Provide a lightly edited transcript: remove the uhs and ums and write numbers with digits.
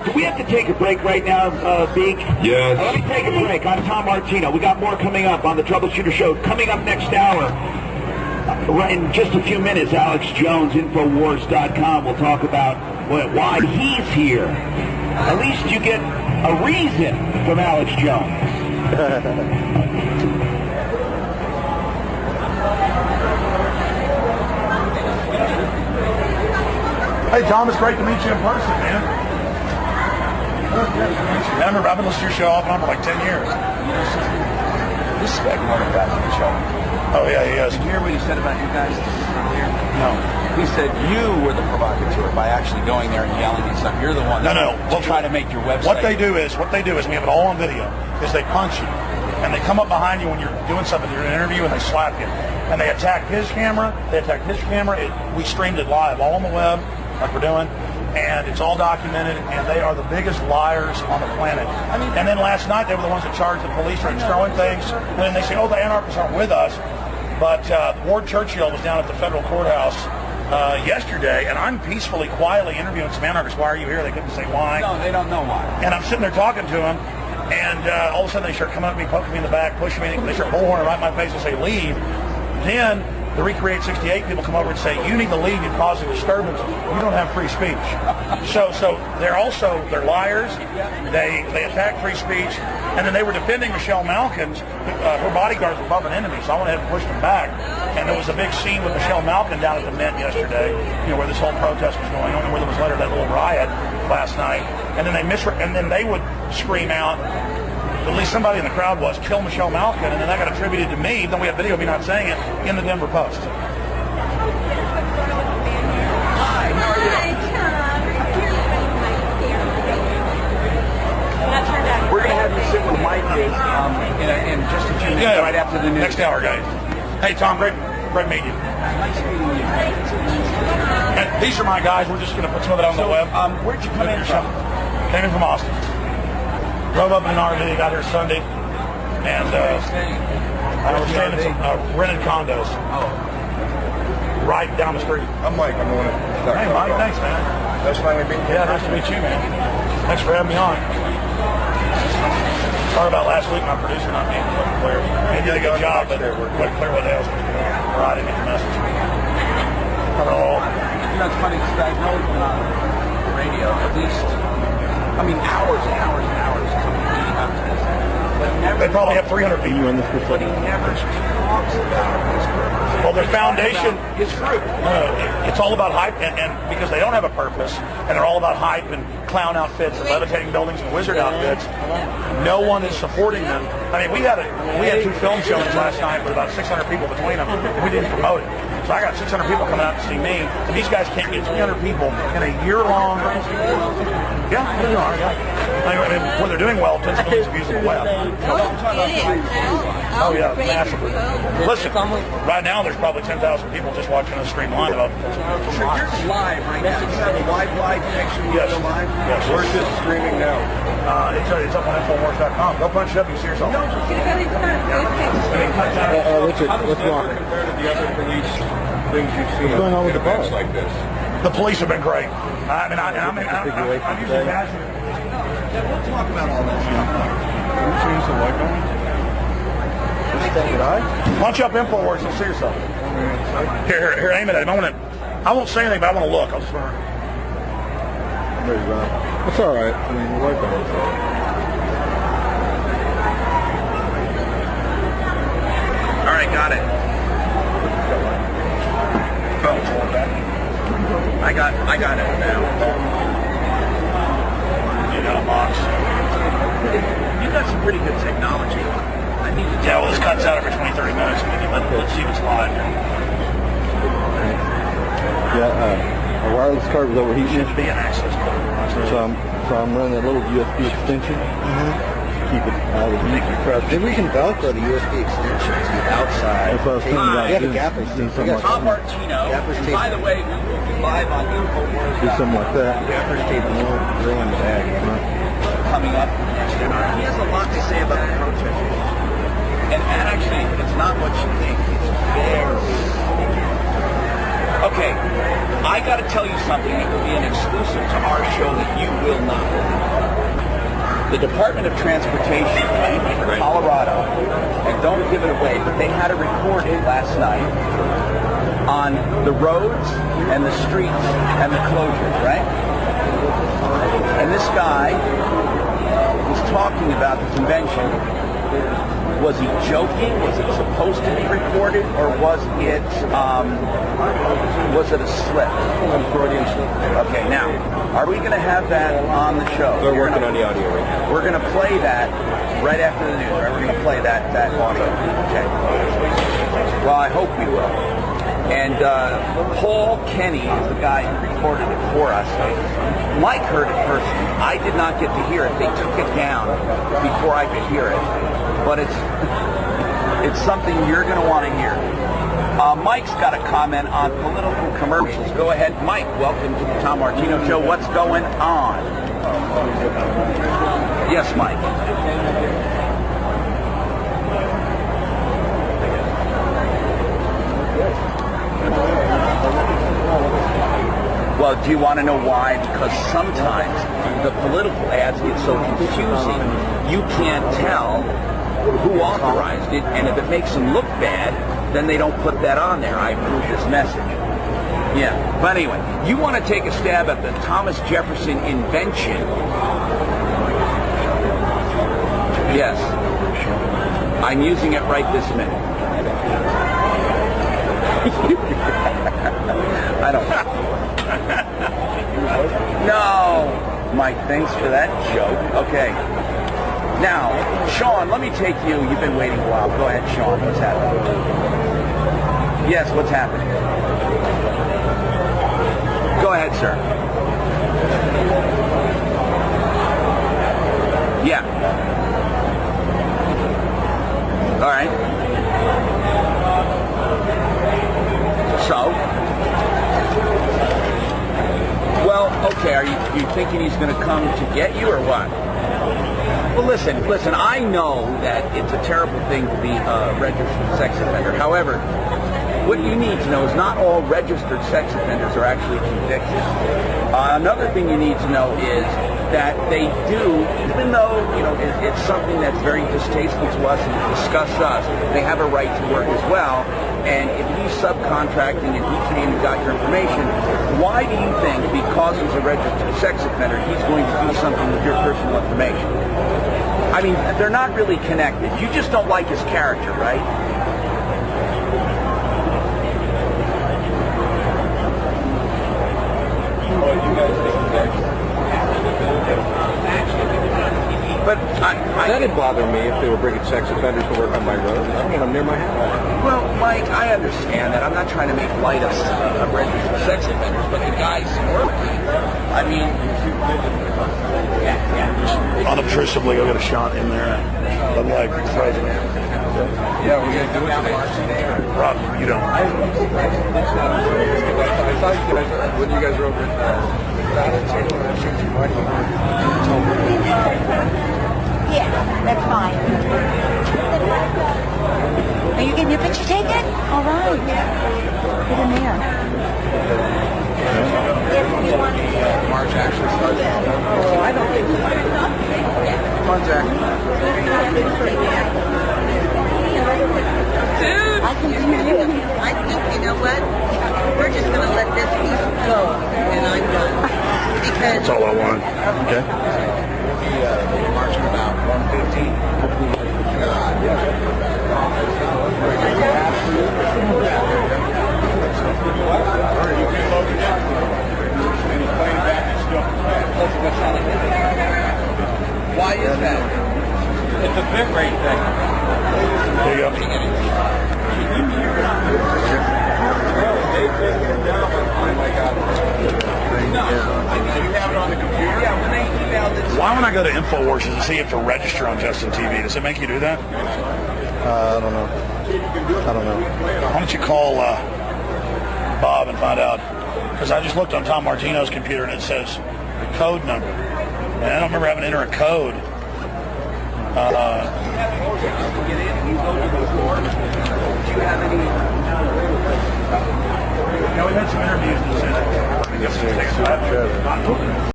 Do we have to take a break right now, Beak? Yes. Let me take a break. I'm Tom Martino. We got more coming up on the Troubleshooter Show. Coming up next hour, in just a few minutes, Alex Jones, Infowars.com, will talk about why he's here. At least you get a reason from Alex Jones. Hey, Tom, it's great to meet you in person, man. I remember I've been listening to your show off and on for like 10 years. Respect Martin back on the show. Oh, yeah, he is. Did you hear what he said about you guys earlier? No. He said you were the provocateur by actually going there and yelling and stuff. You're the one that will try to make your website. What they do is, we have it all on video, is they punch you. And they come up behind you when you're doing something, you're in an interview, and they slap you. And they attack his camera. We streamed it live, all on the web, like we're doing. And it's all documented, and they are the biggest liars on the planet. And then last night, they were the ones that charged the police for throwing things. And then they say, oh, the anarchists aren't with us. But Ward Churchill was down at the federal courthouse yesterday, and I'm peacefully, quietly interviewing some anarchists. Why are you here? They couldn't say why. No, they don't know why. And I'm sitting there talking to them, and all of a sudden they start coming up to me, poking me in the back, pushing me. They start bullhorning right in my face and say, leave. Then the Recreate 68 people come over and say, you need to leave, you're causing disturbance. You don't have free speech. So they're liars. They attack free speech. And then they were defending Michelle Malkin. Her bodyguards were bumping into me, so I went ahead and pushed them back. And there was a big scene with Michelle Malkin down at the Mint yesterday, where this whole protest was going on, and where there was later that little riot last night. And then they would scream out, at least somebody in the crowd was, kill Michelle Malkin, and then that got attributed to me. Then we have video of me not saying it in the Denver Post. Hi, how are you? Hi, Tom. We're going to have you sit where Mike is in just a few minutes, right after the news. Next hour, guys. Hey, Tom, great meeting you. Nice meeting you. And these are my guys. We're just going to put some of it on the web. Where'd you come in from? Came in from Austin. Drove up in an RV, got here Sunday, and I was staying in some rented condos right down the street. I'm Mike. I'm the one that... Hey, Mike. Thanks, man. Nice finally meeting you. Yeah, nice to meet you, man. Thanks for having me on. Sorry about last week, my producer not being clear. He did a good job, but wasn't clear what the hell was going on. Or I didn't get the message. Not at all. It's funny, because I know it's been on the radio, at least, hours and hours and hours coming leading up to this. But never, they probably have 300 people in this but he never talks about his purpose. Well, their foundation, his fruit. It's all about hype, and because they don't have a purpose, and they're all about hype and clown outfits and levitating buildings and wizard outfits, no one is supporting them. We had two film showings last night with about 600 people between them, and we didn't promote it. So I got 600 people coming out to see me, and these guys can't get 300 people in a year-long. Yeah, they are. Yeah. When they're doing well, tens of millions of views on the web. Oh yeah, massively. Listen, right now there's probably 10,000 people just watching us stream live. So you're live right now. You have a live connection. Yes. Live. Yes. Where's this streaming now? It's up on Infowars.com. Go punch it up. You see yourself. Richard, what's wrong? Compared to the other police things you've seen. What's going on with the bar? Like this. The police have been great. I'm usually passionate. We'll talk about all that stuff. Can you change the light on? Punch up Infowars and see yourself. Here, aim it at him. I won't say anything, but I want to look. I'll just want to. It's all right. The light on. All right, got it. I got it now. You got a box. You got some pretty good technology. I need to. Yeah, well, this cuts out every 20, 30 minutes. Let's see what's live. Yeah, a wireless card was overheating. Should be an access code. So I'm running that little USB extension. Keep it out of the heat. Maybe we can Velcro the USB extension to the outside. That's what I was thinking about. We have a Gapper's tape. Tom Martino. By the way, we will be live on Infowars. Do something like that. Gapper's tape and we'll throw in the bag. Coming up next hour. He has a lot to say about the protest. And actually, it's not what you think. It's very... Okay, I got to tell you something that will be an exclusive to our show that you will not believe. the Department of Transportation, right, for Colorado, and don't give it away, but they had a recording last night on the roads and the streets and the closures, right? And this guy was talking about the convention. Was he joking? Was it supposed to be recorded, or was it a slip? A Freudian slip. Okay, now, are we going to have that on the show? They're working on the audio right now. We're going to play that right after the news, right? We're going to play that audio. Okay. Well, I hope we will. And Paul Kenny is the guy who recorded it for us. Mike heard it personally. I did not get to hear it. They took it down before I could hear it. But it's something you're going to want to hear. Mike's got a comment on political commercials. Go ahead, Mike. Welcome to the Tom Martino Show. What's going on? Yes, Mike. Well, do you want to know why? Because sometimes the political ads get so confusing, you can't tell who authorized it, and if it makes them look bad, then they don't put that on there. I approve this message. Yeah, but anyway, you want to take a stab at the Thomas Jefferson invention? Yes. I'm using it right this minute. I don't know. No, Mike, thanks for that joke. Okay. Now, Sean, let me take you. You've been waiting a while. Go ahead, Sean. What's happening? Yes, what's happening? Go ahead, sir. Yeah. All right. So? Well, okay, are you thinking he's going to come to get you or what? Well, listen, I know that it's a terrible thing to be a registered sex offender. However, what you need to know is not all registered sex offenders are actually convicted. Another thing you need to know is that they do, even though, it's something that's very distasteful to us and disgusts us, they have a right to work as well. And if he's subcontracting and he came and got your information, why do you think, because he's a registered sex offender, he's going to do something with your personal information? I mean, they're not really connected. You just don't like his character, right? But That'd bother me if they were bringing sex offenders to work on my road. I don't want them near my house. Well, Mike, I understand that. I'm not trying to make light of registered sex offenders, but the guy's working. I mean, Unobtrusively, I'll get a shot in there. The leg, the president. Yeah, we're going to do it today. Rob, you don't. I thought you guys, when you guys were over Yeah, that's fine. Are you getting your picture taken? All right. Get in there. March actually starts. Oh, I don't think so. Come on, Jack. Dude! I can do it. I think, you know what? We're just going to let this piece go, and I'm done. Because That's all I want. Okay. We'll be marching about 1:15. why is that? It's a bit rate thing. There you go. You have it on the computer? Yeah, when they emailed it. Why when I go to InfoWars does it say you have to register on Justin TV? Does it make you do that? I don't know. Why don't you call Bob and find out? Because I just looked on Tom Martino's computer and it says the code number. And I don't remember having to enter a code. Yeah, we've had some interviews that said, I guess,